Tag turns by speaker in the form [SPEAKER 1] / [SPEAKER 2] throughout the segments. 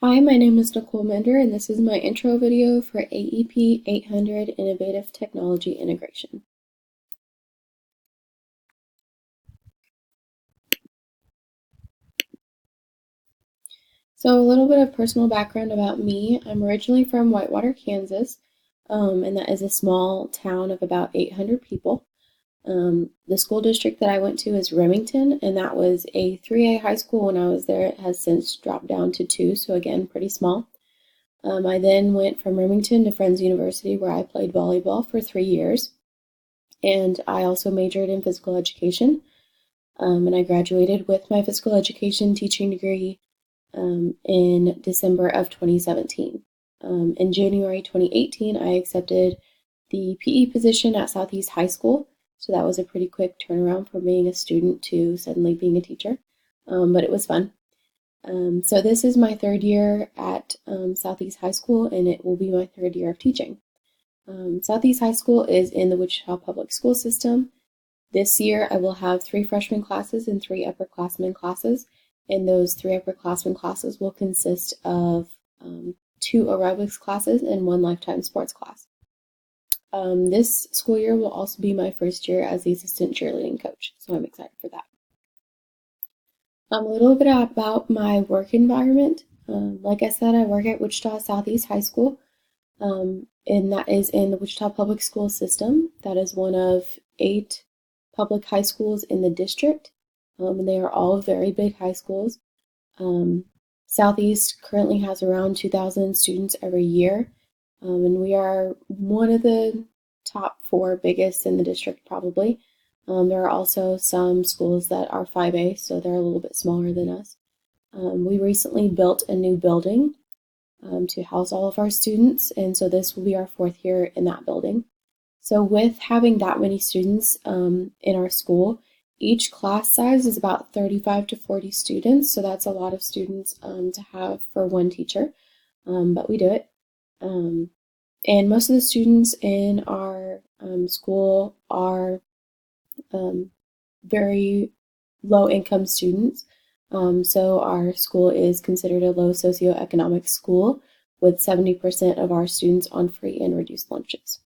[SPEAKER 1] Hi, my name is Nicole Mender, and this is my intro video for AEP 800 Innovative Technology Integration. So a little bit of personal background about me. I'm originally from Whitewater, Kansas, and that is a small town of about 800 people. The school district that I went to is Remington, and that was a 3A high school when I was there. It has since dropped down to 2, so again, pretty small. I then went from Remington to Friends University, where I played volleyball for 3 years. And I also majored in physical education. And I graduated with my physical education teaching degree in December of 2017. In January 2018, I accepted the PE position at Southeast High School. So that was a pretty quick turnaround from being a student to suddenly being a teacher, but it was fun. So this is my third year at Southeast High School, and it will be my third year of teaching. Southeast High School is in the Wichita Public School System. This year, I will have 3 freshman classes and 3 upperclassmen classes, and those 3 upperclassmen classes will consist of 2 aerobics classes and 1 lifetime sports class. This school year will also be my first year as the assistant cheerleading coach, so I'm excited for that. A little bit about my work environment. Like I said, I work at Wichita Southeast High School, and that is in the Wichita Public School System. That is one of 8 public high schools in the district, and they are all very big high schools. Southeast currently has around 2,000 students every year, and we are one of the top 4 biggest in the district, probably. There are also some schools that are 5A, so they're a little bit smaller than us. We recently built a new building to house all of our students, and so this will be our 4th year in that building. So with having that many students in our school, each class size is about 35 to 40 students, so that's a lot of students to have for one teacher, but we do it. And most of the students in our school are very low income students. So our school is considered a low socioeconomic school with 70% of our students on free and reduced lunches.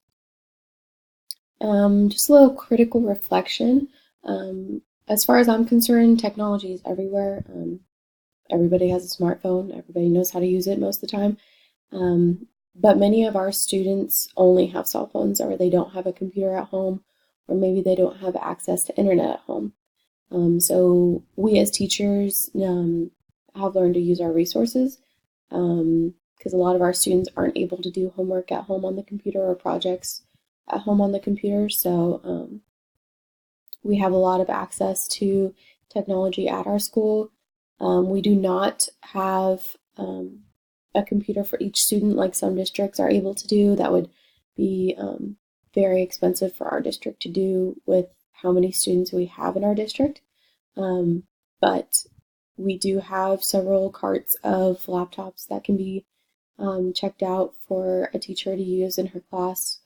[SPEAKER 1] Just a little critical reflection. As far as I'm concerned, technology is everywhere. Everybody has a smartphone. Everybody knows how to use it most of the time. But many of our students only have cell phones, or they don't have a computer at home, or maybe they don't have access to internet at home. So we as teachers have learned to use our resources because a lot of our students aren't able to do homework at home on the computer or projects at home on the computer. So we have a lot of access to technology at our school. We do not have a computer for each student like some districts are able to do. That would be very expensive for our district to do with how many students we have in our district. But we do have several carts of laptops that can be checked out for a teacher to use in her class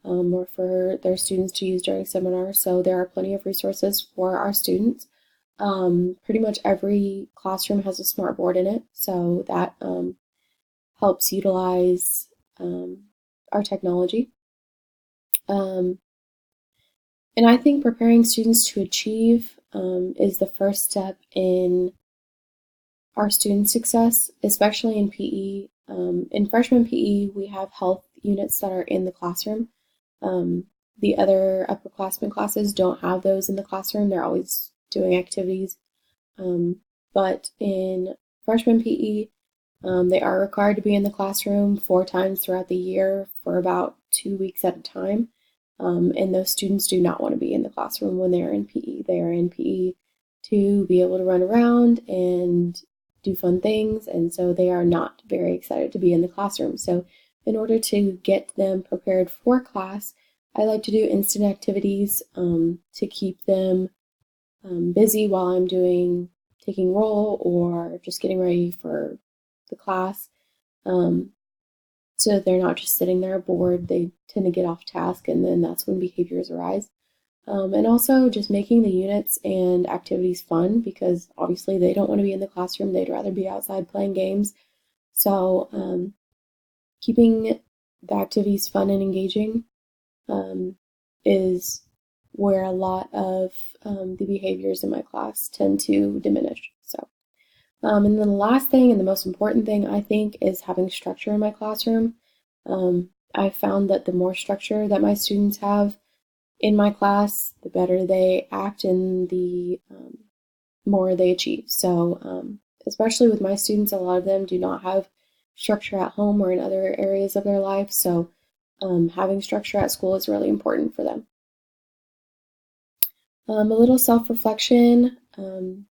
[SPEAKER 1] or for their students to use during seminars. So there are plenty of resources for our students. Pretty much every classroom has a smart board in it, so that helps utilize our technology. And I think preparing students to achieve is the first step in our student success, especially in PE. In freshman PE, we have health units that are in the classroom. The other upperclassmen classes don't have those in the classroom. They're always doing activities. But in freshman PE, they are required to be in the classroom 4 times throughout the year for about 2 weeks at a time. And those students do not want to be in the classroom when they're in PE. They are in PE to be able to run around and do fun things, and so they are not very excited to be in the classroom. So in order to get them prepared for class, I like to do instant activities to keep them busy while I'm taking roll or just getting ready for the class. So that they're not just sitting there bored. They tend to get off task, and then that's when behaviors arise. And also just making the units and activities fun because obviously they don't want to be in the classroom. They'd rather be outside playing games. So keeping the activities fun and engaging is where a lot of the behaviors in my class tend to diminish. So, and then the last thing and the most important thing I think is having structure in my classroom. I found that the more structure that my students have in my class, the better they act and the more they achieve. So, especially with my students, a lot of them do not have structure at home or in other areas of their life. So, having structure at school is really important for them. A little self reflection.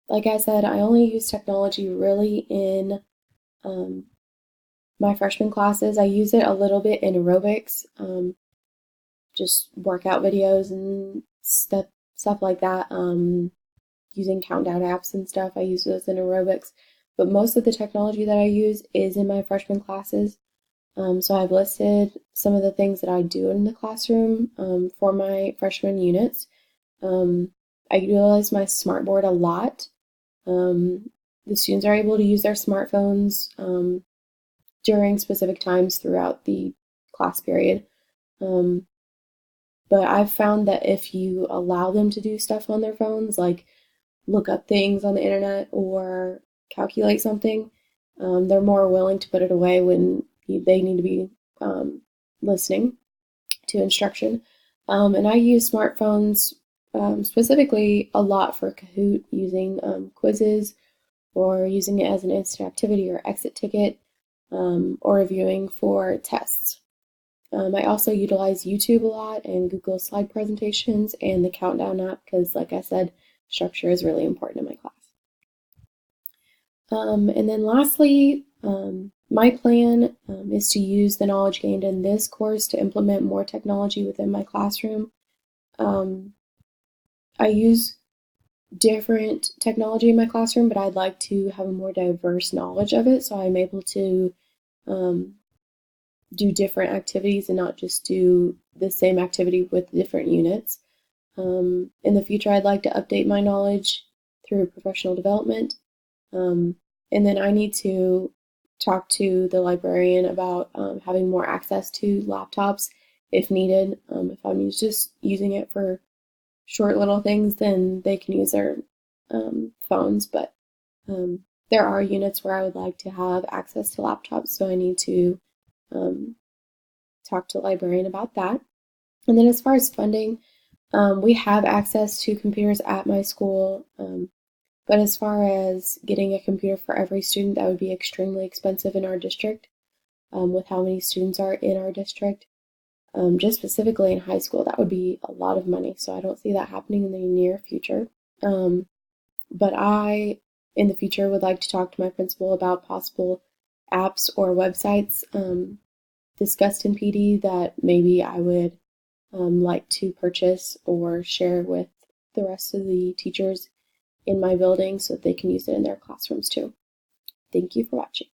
[SPEAKER 1] Like I said, I only use technology really in my freshman classes. I use it a little bit in aerobics, just workout videos and stuff like that. Using countdown apps and stuff. I use those in aerobics. But most of the technology that I use is in my freshman classes. So I've listed some of the things that I do in the classroom for my freshman units. I utilize my smartboard a lot. The students are able to use their smartphones during specific times throughout the class period. But I've found that if you allow them to do stuff on their phones, like look up things on the internet or calculate something, they're more willing to put it away when they need to be listening to instruction. And I use smartphones specifically a lot for Kahoot, using quizzes or using it as an instant activity or exit ticket, or reviewing for tests. I also utilize YouTube a lot and Google slide presentations and the Countdown app because, like I said, structure is really important in my class. And then lastly, my plan is to use the knowledge gained in this course to implement more technology within my classroom. I use different technology in my classroom, but I'd like to have a more diverse knowledge of it so I'm able to do different activities and not just do the same activity with different units. In the future, I'd like to update my knowledge through professional development. And then I need to talk to the librarian about having more access to laptops if needed. If I'm just using it for short little things, then they can use their phones. But there are units where I would like to have access to laptops, so I need to talk to the librarian about that. And then as far as funding, we have access to computers at my school, but as far as getting a computer for every student, that would be extremely expensive in our district, with how many students are in our district. Just specifically in high school, that would be a lot of money, so I don't see that happening in the near future. But I, in the future, would like to talk to my principal about possible apps or websites discussed in PD that maybe I would like to purchase or share with the rest of the teachers in my building so that they can use it in their classrooms too. Thank you for watching.